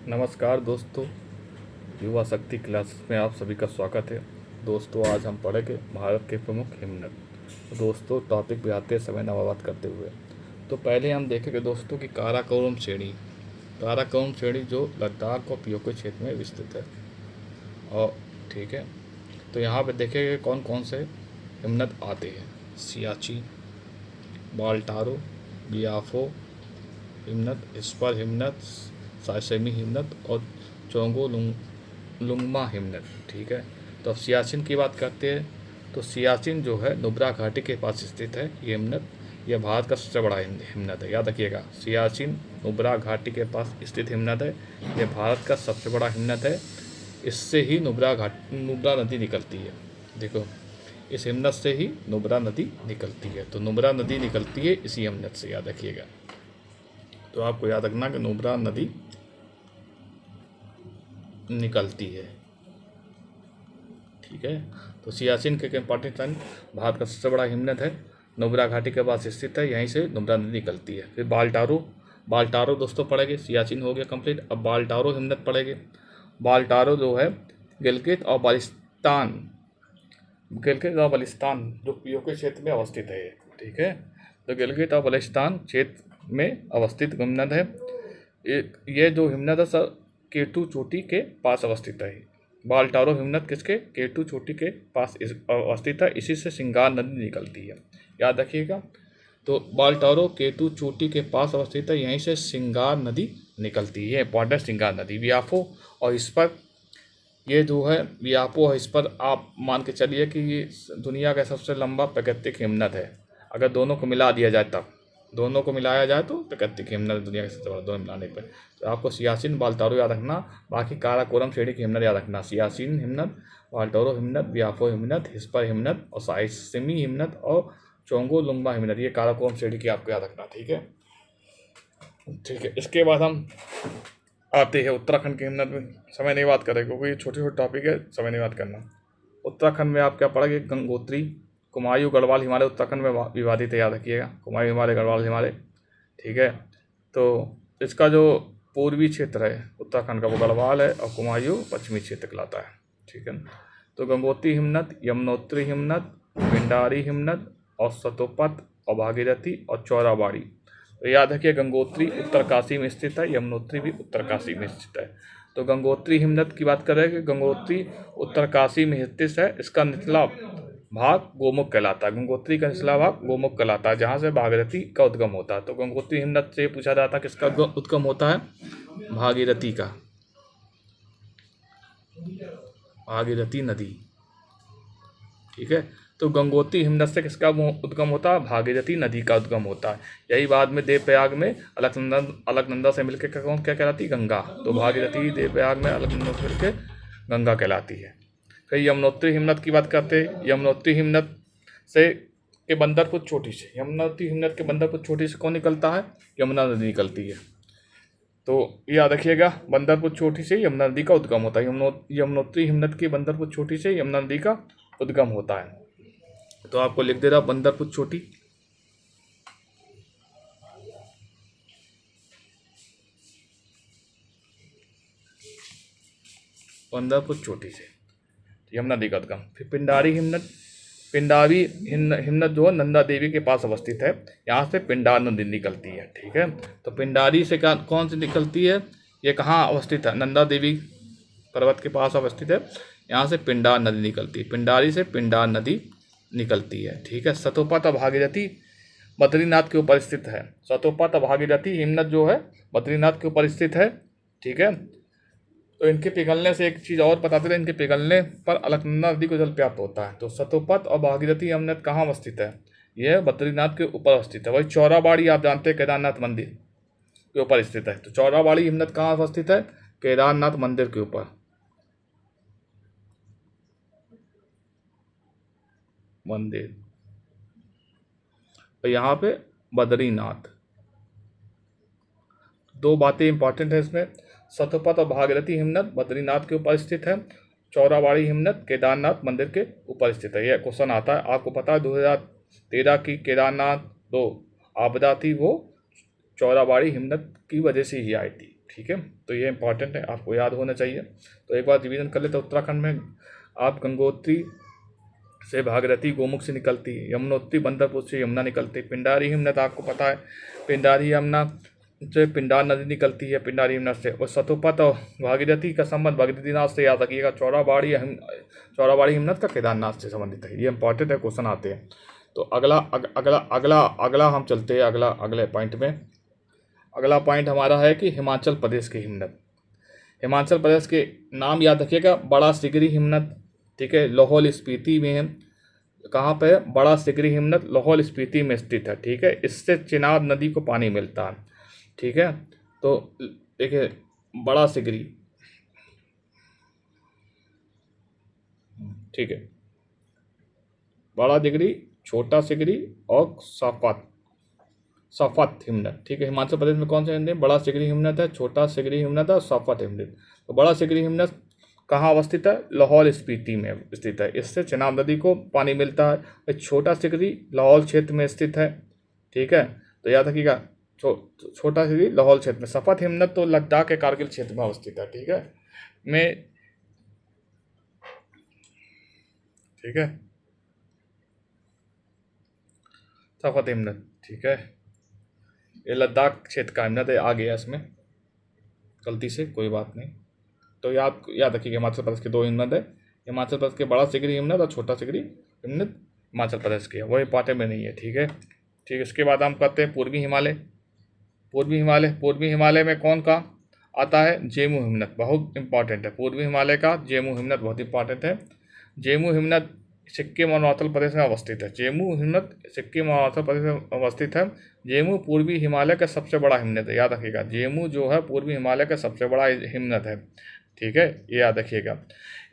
नमस्कार दोस्तों, युवा शक्ति क्लासेस में आप सभी का स्वागत है। दोस्तों, आज हम पढ़ेंगे भारत के प्रमुख हिमनद। तो दोस्तों, टॉपिक पे आते समय नवाबाद करते हुए तो पहले हम देखेंगे दोस्तों कि काराकोरम श्रेणी। काराकोरम श्रेणी जो लद्दाख और पीओके क्षेत्र में विस्तृत है। और ठीक है, तो यहाँ पे देखेंगे कौन कौन से हिमनद आते हैं। सियाचिन, बाल्टारो, बियाफो हिमनद, स्पर हिमनद, साइसेमी हिमनद और चोंगो लुंगमा हिमनद। ठीक है, तो अब सियाचिन की बात करते हैं। तो सियाचिन जो है नुब्रा घाटी के पास स्थित है। ये हिमनद, यह भारत का सबसे बड़ा हिमनद है। याद रखिएगा, सियाचिन नुब्रा घाटी के पास स्थित हिमनद है। यह भारत का सबसे बड़ा हिमनद है। इससे ही नुब्रा नदी निकलती है। देखो, इस हिमनद से ही नुब्रा नदी निकलती है। तो नुब्रा नदी निकलती है इसी हिमनद से, याद रखिएगा। तो आपको याद रखना कि नुब्रा नदी निकलती है। ठीक है, तो सियाचिन के पाकिस्तान भारत का सबसे बड़ा हिमनद है। नुब्रा घाटी के पास स्थित है, यहीं से नुब्रा नदी निकलती है। फिर बाल्टारो, बाल्टारो दोस्तों पढ़ेंगे। सियाचिन हो गया कंप्लीट, अब बाल्टारो हिमनद पढ़ेंगे। बाल्टारो जो है गिलगित और बाल्टिस्तान, गिलगित और बाल्टिस्तान जो पीओके क्षेत्र में अवस्थित है। ठीक है, तो गिलगित और बाल्टिस्तान क्षेत्र में अवस्थित हिमनद है। ये जो हिमनद है सर केटू चोटी के पास अवस्थित है। बाल्टारो हिमनद किसके? केटू चोटी के पास अवस्थित है। इसी से सिंगार नदी निकलती है, याद रखिएगा। तो बाल्टारो केटू चोटी के पास अवस्थित है, यहीं से सिंगार नदी निकलती है। इंपॉर्टेंट सिंगार नदी। बियाफो और इस पर, ये जो है बियापो है, इस पर आप मान के चलिए कि ये दुनिया का सबसे लंबा प्राकृतिक हिमनद है। अगर दोनों को मिला दिया जाए, तब दोनों को मिलाया जाए तो प्राकृतिक हिमनद दुनिया का सबसे बड़ा, दोनों मिलाने पर। तो आपको सियाचिन बाल्टारो याद रखना, बाकी काराकोरम श्रेणी के हिमनद याद रखना। सियाचिन हिमनद, बाल्टारो हिमनद, बियाफो हिमनद, हिस्पर हिमनद और साइसिमी हिमनद और चोंगो लुंगमा हिमनद, ये काराकोरम श्रेणी की आपको याद रखना। ठीक है, ठीक है। इसके बाद हम आते हैं उत्तराखंड के हिमनद में। समय नहीं बात करें क्योंकि ये छोटे छोटे टॉपिक है, समय नहीं बात करना। उत्तराखंड में आप क्या पढ़ेंगे? गंगोत्री, कुमायूं, गढ़वाल हिमालय उत्तराखंड में विवादित है, याद रखिएगा। कुमायूं हिमालय, गढ़वाल हिमालय। ठीक है, तो इसका जो पूर्वी क्षेत्र है उत्तराखंड का वो गढ़वाल है और कुमायूं पश्चिमी क्षेत्र कहलाता है। ठीक है, तो गंगोत्री हिमनद, यमुनोत्री हिमनद, पिंडारी हिमनद और सतोपत और भागीरथी और चौराबाड़ी। तो याद रखिए, गंगोत्री उत्तरकाशी में स्थित है, यमुनोत्री भी उत्तरकाशी में स्थित है। तो गंगोत्री हिमनद की बात करें कि गंगोत्री उत्तरकाशी में स्थित है। इसका निचला भाग गोमुख कहलाता है। गंगोत्री का निचला भाग गोमुख कहलाता है, जहाँ से भागीरथी का उद्गम होता है। तो गंगोत्री हिमनद से पूछा जाता है किसका उद्गम होता है? भागीरथी का, भागीरथी नदी। ठीक है, तो गंगोत्री हिमनद से किसका उद्गम होता है? भागीरथी नदी का उद्गम होता है। यही बाद में देवप्रयाग में अलकनंदा से मिलकर कौन क्या कहलाती? गंगा। तो भागीरथी देवप्रयाग में अलकनंदा से मिलकर गंगा कहलाती है। फिर यमुनोत्री हिमनद की बात करते हैं। यमुनोत्री हिमनद से के बंदरपुर चोटी से, यमुनोत्री हिमनद के बंदरपुर चोटी से कौन निकलता है? यमुना नदी निकलती है। तो याद रखिएगा, बंदरपुर चोटी से यमुना नदी का उद्गम होता है। यमुनोत्री हिमनद की बंदरपुर चोटी से यमुना नदी का उद्गम होता है। तो आपको लिख दे रहा बंदरपुर चोटी, बंदरपुर चोटी से यमुना नदी का उद्गम। फिर पिंडारी हिमनद, पिंडारी हिमनद जो है नंदा देवी के पास अवस्थित है। यहाँ से पिंडार नदी निकलती है। ठीक है, तो पिंडारी से कौन सी निकलती है? ये कहाँ अवस्थित है? नंदा देवी पर्वत के पास अवस्थित है। यहाँ से पिंडार नदी निकलती है। पिंडारी से पिंडार नदी निकलती है। ठीक है, सतोपत और भागीरथी बद्रीनाथ के ऊपर स्थित है। सतोपत और भागीरथी हिमनद जो है बद्रीनाथ के ऊपर स्थित है। ठीक है, तो इनके पिघलने से एक चीज़ और बताते थे, इनके पिघलने पर अलकनंदा नदी को जल प्राप्त होता है। तो सतोपत और भागीरथी हिमनद कहाँ अवस्थित है? यह बद्रीनाथ के ऊपर अवस्थित है। वही चौराबाड़ी आप जानते हैं केदारनाथ मंदिर के ऊपर स्थित है। तो चौराबाड़ी हिमनद कहाँ अवस्थित है? केदारनाथ मंदिर के ऊपर मंदिर, और यहाँ पे बद्रीनाथ। दो बातें इंपॉर्टेंट है इसमें। सतोपत और भागीरथी हिमनद बद्रीनाथ के ऊपर स्थित है। चौराबाड़ी हिमनद केदारनाथ मंदिर के ऊपर स्थित है। यह क्वेश्चन आता है। आपको पता है 2013 की केदारनाथ जो आपदा थी वो चौराबाड़ी हिमनद की वजह से ही आई थी। ठीक है, तो ये इंपॉर्टेंट है, आपको याद होना चाहिए। तो एक बार रिवीजन कर लेते हैं। उत्तराखंड में आप गंगोत्री से भागीरथी गोमुख से निकलती है, यमुनोत्री बंदरपुर से यमुना निकलती है, पिंडारी हिमनद आपको पता है, पिंडारी यमुना से पिंडार नदी निकलती है, पिंडारी हिमनद से। और सतोपत और भागीरथी का संबंध बद्रीनाथ से याद रखिएगा, चौराबाड़ी हिमनद का केदारनाथ से संबंधित है। ये इंपॉर्टेंट है, क्वेश्चन आते हैं। तो अगला हम चलते हैं अगले पॉइंट में। अगला पॉइंट हमारा है कि हिमाचल प्रदेश की हिमनद। हिमाचल प्रदेश के नाम याद रखिएगा, बड़ा सिगरी हिमनद, ठीक है, लाहौल स्पीति में है। कहाँ पे है? बड़ा सिगरी हिमनद लाहौल स्पीति में स्थित है, ठीक है। इससे चिनाब नदी को पानी मिलता है, ठीक है। तो देखिए, बड़ा सिगरी, ठीक है, बड़ा सिगरी, छोटा सिगरी और सफत हिमनद, ठीक है। हिमाचल प्रदेश में कौन सा हिमनद? बड़ा सिगरी हिमनद है, छोटा सिगरी हिमनद है और सफत हिमनद। तो बड़ा सिगरी हिमनद कहाँ अवस्थित है? लाहौल स्पीति में स्थित है। इससे चिनाब नदी को पानी मिलता है। छोटा सिगरी लाहौल क्षेत्र में स्थित है, ठीक है। तो याद रखिएगा, छोटा सिगरी लाहौल क्षेत्र में। सफत हिमनद तो लद्दाख के कारगिल क्षेत्र में अवस्थित है, ठीक है। ठीक है, सफत हिमनद, ठीक है, ये लद्दाख क्षेत्र का हिमनद है। आ गया इसमें गलती से, कोई बात नहीं। तो याद रखिएगा, हिमाचल प्रदेश के दो हिमनद है, हिमाचल प्रदेश के बड़ा सिगरी हिमनद और छोटा सिगरी हिमनद हिमाचल प्रदेश के है, वो इंपॉर्टेंट में नहीं है, ठीक है। ठीक, इसके बाद हम करते हैं पूर्वी हिमालय। पूर्वी हिमालय में कौन का आता है? जेमू हिमनद, बहुत इंपॉर्टेंट है। पूर्वी हिमालय का जेमू हिमनद बहुत इंपॉर्टेंट है। जेमू हिमनद सिक्किम और अरुणाचल प्रदेश में अवस्थित है। जेमू हिमनद सिक्किम और अरुणाचल प्रदेश में अवस्थित है। जेमू पूर्वी हिमालय का सबसे बड़ा हिमनद है, याद रखिएगा। जेमू जो है पूर्वी हिमालय का सबसे बड़ा हिमनद है, ठीक है, ये याद रखिएगा।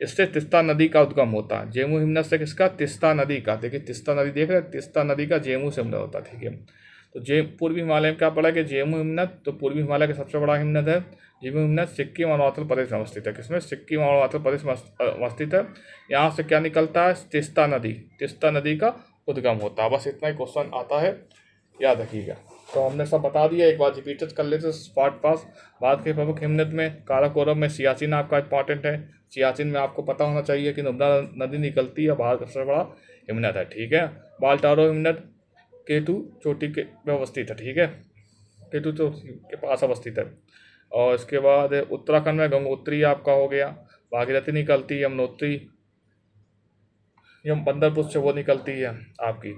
इससे तिस्ता नदी का उद्गम होता है। जेमू हिमनद से किसका? तिस्ता नदी का। देखिए तिस्ता नदी देख रहे हैं, तिस्ता नदी का जेमू से होता है, ठीक है। तो पूर्वी हिमालय में क्या पड़ा कि जेमू हिमनद तो पूर्वी हिमालय का सबसे बड़ा हिमनद है। जेमू हिमनद सिक्किम और अरुणाचल प्रदेश में अवस्थित है। किसमें? सिक्किम और अरुणाचल प्रदेश में अवस्थित है। यहाँ से क्या निकलता है? तिस्ता नदी का उद्गम होता है। बस इतना ही क्वेश्चन आता है, याद रखिएगा। तो हमने सब बता दिया, एक बार रिपीट कर लेते स्पॉट पास। भारत के प्रमुख हिमनद में काराकोरम में सियाचिन आपका इंपॉर्टेंट है। सियाचिन में आपको पता होना चाहिए कि नुब्रा नदी निकलती है, भारत का सबसे बड़ा हिमनद है, ठीक है। बाल्टारो हिमनद केटू चोटी के में अवस्थित है, ठीक है, केटू चोटी के पास अवस्थित है। और इसके बाद उत्तराखंड में गंगोत्री आपका हो गया, भागीरथी निकलती है, यमुनोत्री बंदरपुर से वो निकलती है आपकी,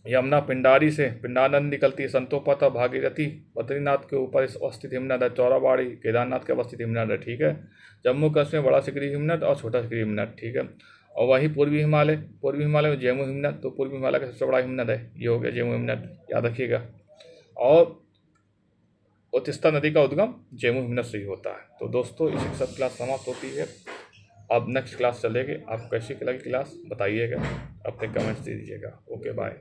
यमुना पिंडारी से पिंडार नदी निकलती है, संतोपत और भागीरथी बद्रीनाथ के ऊपर अवस्थित हिमनद है, चौराबाड़ी केदारनाथ के अवस्थित हिमनद है, ठीक है। जम्मू कश्मीर बड़ा सिगरी हिमनद और छोटा सिगरी हिमनद, ठीक है। और वही पूर्वी हिमालय में जेमू हिमनद, तो पूर्वी हिमालय का सबसे बड़ा हिमनद है, ये हो गया जेमू हिमनद, याद रखिएगा। और तिस्ता नदी का उद्गम जेमू हिमनद से ही होता है। तो दोस्तों, इसी के साथ क्लास समाप्त होती है। अब नेक्स्ट क्लास चलेगी, आप कैसी लगी क्लास बताइएगा, अपने कमेंट्स दे दीजिएगा। Okay, bye.